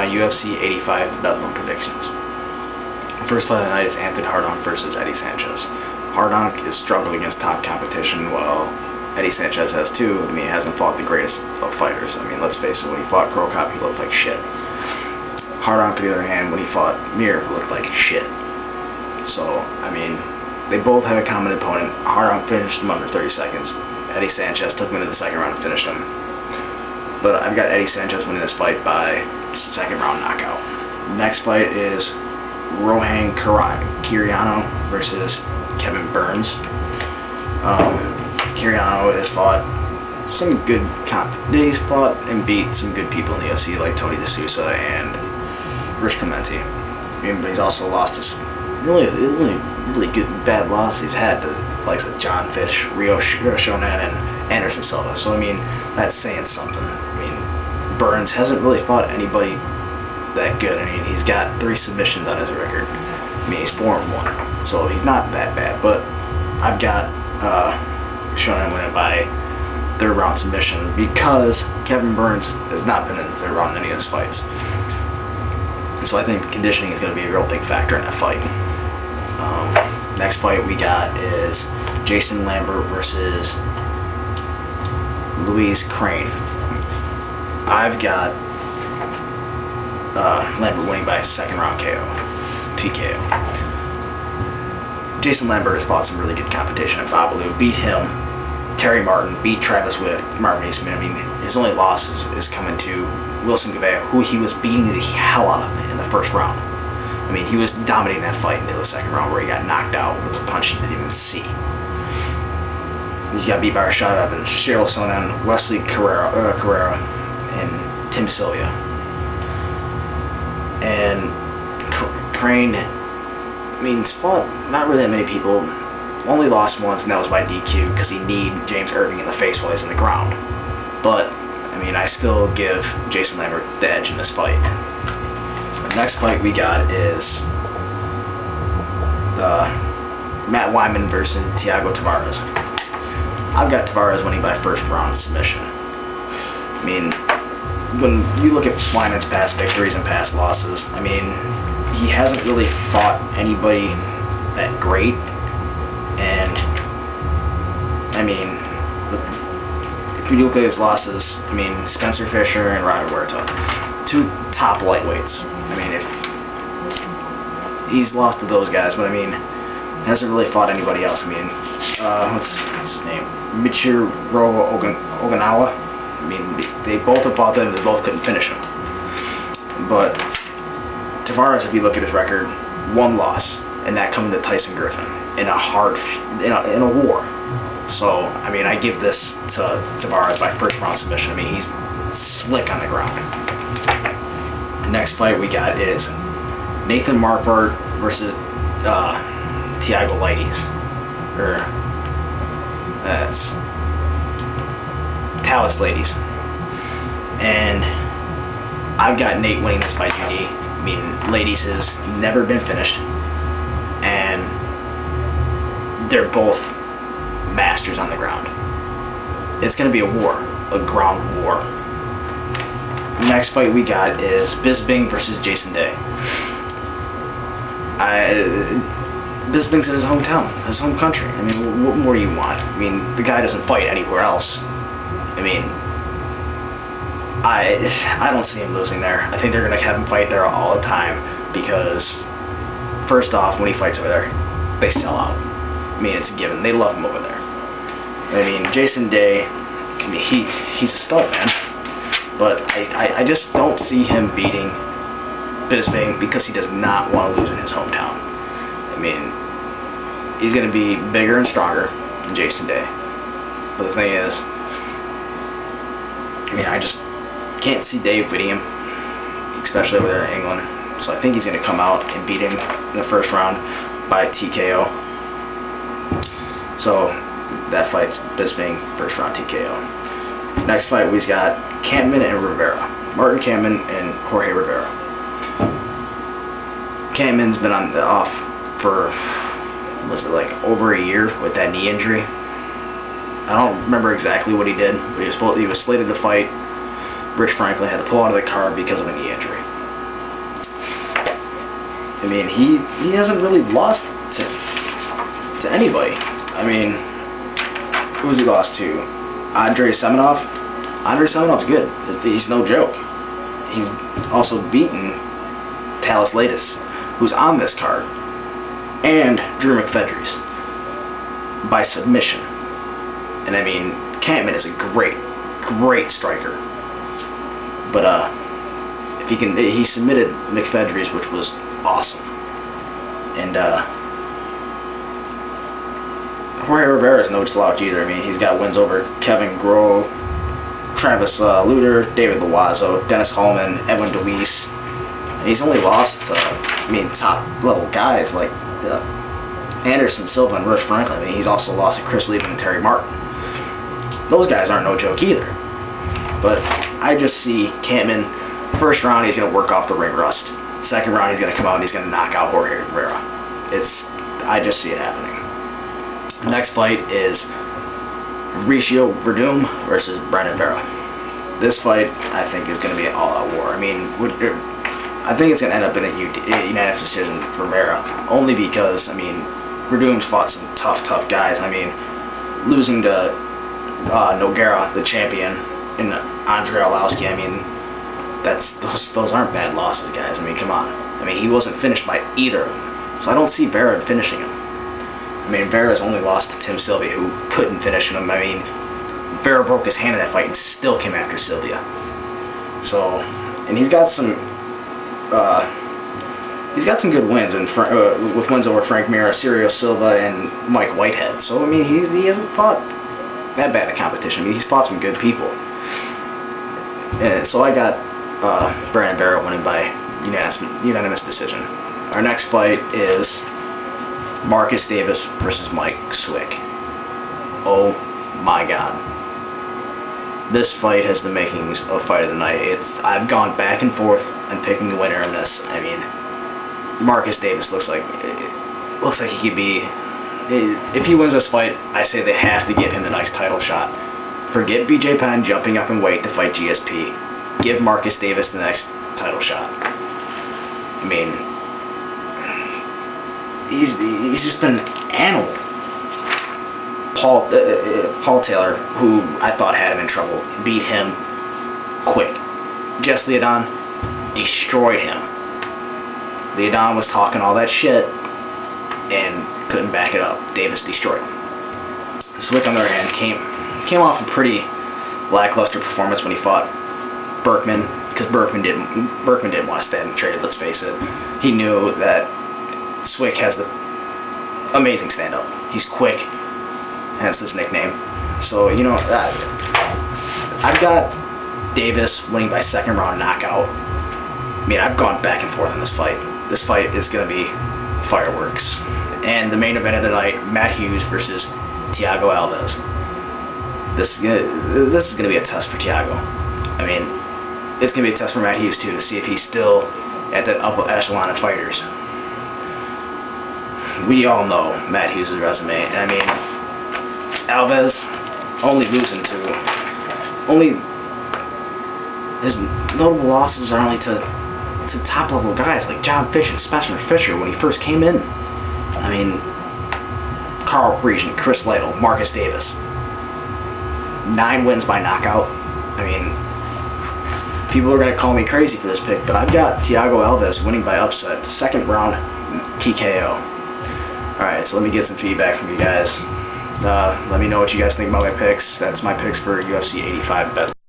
my UFC 85 bedlam predictions. First fight of the night is Anthony Hardonk versus Eddie Sanchez. Hardonk is struggling against top competition, while Eddie Sanchez has too. I mean, he hasn't fought the greatest of fighters. I mean, let's face it, when he fought Crow Cop, he looked like shit. Hardonk, on the other hand, when he fought Mir, looked like shit. So, I mean, they both have a common opponent. Hardonk finished him under 30 seconds. Eddie Sanchez took him into the second round and finished him. But I've got Eddie Sanchez winning this fight by second round knockout. Next fight is Rohan Kiriano versus Kevin Burns. Kiriano has fought some good he's fought and beat some good people in the UFC like Tony D'Souza and Rich Clemente. I mean, but he's also lost his really good bad loss he's had to likes of John Fish, Rio Shonen, and Anderson Silva. So I mean, that's saying something. I mean, Burns hasn't really fought anybody that good. I mean, he's got 3 submissions on his record. I mean, he's 4-1, so he's not that bad. But I've got Shonen winning by 3rd round submission because Kevin Burns has not been in the 3rd round in any of his fights. So I think conditioning is going to be a real big factor in that fight. Next fight we got is Jason Lambert versus Louise Crane. I've got Lambert winning by 2nd round TKO. Jason Lambert has fought some really good competition at Babalu, beat him, Terry Martin, beat Travis Witt, Marvin Eastman. I mean, his only loss is coming to Wilson Gavea, who he was beating the hell out of in the 1st round. I mean, he was dominating that fight until the 2nd round where he got knocked out with a punch he didn't even see. He got beat by Rashad Evans, Cheryl Sonnen, Wesley Carrera, and Tim Sylvia. And Crane, I mean, fought not really that many people. Only lost once, and that was by DQ because he kneed James Irving in the face while he's in the ground. But, I mean, I still give Jason Lambert the edge in this fight. The next fight we got is Matt Wyman versus Thiago Tavares. I've got Tavares winning by 1st round submission. I mean, when you look at Wyman's past victories and past losses, I mean, he hasn't really fought anybody that great. And, I mean, if you look at his losses, I mean, Spencer Fisher and Ryder Huerta, 2 top lightweights. I mean, if he's lost to those guys, but I mean, hasn't really fought anybody else. I mean, what's his name? Michiro Oganawa. I mean, they both have fought them, they both couldn't finish him. But Tavares, if you look at his record, 1 loss, and that coming to Tyson Griffin in a war. So, I mean, I give this to Tavares by 1st round submission. I mean, he's slick on the ground. Next fight we got is Nathan Marquardt versus Thiago Leites, or Talis Leites, and I've got Nate winning this by GD. I mean, Leites has never been finished, and they're both masters on the ground. It's going to be a war, a ground war. Next fight we got is Bisping versus Jason Day. Bisping's in his hometown, his home country. I mean, what more do you want? I mean, the guy doesn't fight anywhere else. I mean, I don't see him losing there. I think they're going to have him fight there all the time because, first off, when he fights over there, they sell out. I mean, it's a given. They love him over there. I mean, Jason Day, I mean, he's a stud, man. But I just don't see him beating Bisping because he does not want to lose in his hometown. I mean, he's going to be bigger and stronger than Jason Day. But the thing is, I mean, I just can't see Dave beating him, especially over there in England. So I think he's going to come out and beat him in the 1st round by TKO. So that fight's Bisping, 1st round TKO. Next fight we've got Campman and Rivera. Martin Campman and Jorge Rivera. Campman's been off for, was it like over a year with that knee injury? I don't remember exactly what he did, but he was slated to fight. Rich Franklin had to pull out of the card because of a knee injury. I mean, he hasn't really lost to anybody. I mean, who's he lost to? Andrei Semenov? Andrei Semenov's good. He's no joke. He's also beaten Talis Latis, who's on this card, and Drew McFedries by submission. And I mean, Kampman is a great striker. But he submitted McFedries, which was awesome. And Jorge Rivera is no slouch either. I mean, he's got wins over Kevin Grove, Travis Luter, David Loazo, Dennis Hallman, Edwin DeWeese. And he's only lost top level guys like Anderson Silva and Rush Franklin. I mean, he's also lost to Chris Liebman and Terry Martin. Those guys aren't no joke either. But I just see Kampman, first round he's going to work off the ring rust. Second round he's going to come out and he's going to knock out Jorge Rivera. I just see it happening. The next fight is Mauricio Verdum versus Brandon Vera. This fight, I think, is going to be an all-out war. I mean, I think it's going to end up in a unanimous decision for Vera, only because, I mean, Verdum's fought some tough guys. I mean, losing to Nogueira, the champion, and Andrei Arlovski, I mean, those aren't bad losses, guys. I mean, come on. I mean, he wasn't finished by either of them, so I don't see Vera finishing him. I mean, Vera's only lost to Tim Sylvia, who couldn't finish him. I mean, Vera broke his hand in that fight and still came after Sylvia. So, and he's got some good wins with wins over Frank Mir, Cirio Silva, and Mike Whitehead. So, I mean, he hasn't fought that bad a competition. I mean, he's fought some good people. And so I got Brandon Vera winning by unanimous decision. Our next fight is Marcus Davis versus Mike Swick. Oh my God. This fight has the makings of fight of the night. I've gone back and forth and picking the winner in this. I mean, Marcus Davis looks like he could be. If he wins this fight, I say they have to give him the next title shot. Forget BJ Penn jumping up in weight to fight GSP. Give Marcus Davis the next title shot. I mean, he's just been an animal. Paul Taylor, who I thought had him in trouble, beat him quick. Jess Leodon destroyed him. Leodon was talking all that shit and couldn't back it up. Davis destroyed him. Swick, on the other hand, came off a pretty lackluster performance when he fought Berkman, because Berkman didn't want to stand and trade. Let's face it. He knew that Swick has the amazing stand-up. He's quick, hence his nickname. So, you know, I've got Davis winning by second round knockout. I mean, I've gone back and forth in this fight. This fight is going to be fireworks. And the main event of the night, Matt Hughes versus Thiago Alves. This is going to be a test for Thiago. I mean, it's going to be a test for Matt Hughes, too, to see if he's still at that upper echelon of fighters. We all know Matt Hughes' resume. I mean, Alves his notable losses are only to top-level guys like John Fish and Spencer Fisher when he first came in. I mean, Carl Friesen, Chris Lytle, Marcus Davis. 9 wins by knockout. I mean, people are going to call me crazy for this pick, but I've got Thiago Alves winning by upset, second round TKO. Alright, so let me get some feedback from you guys. Let me know what you guys think about my picks. That's my picks for UFC 85 best.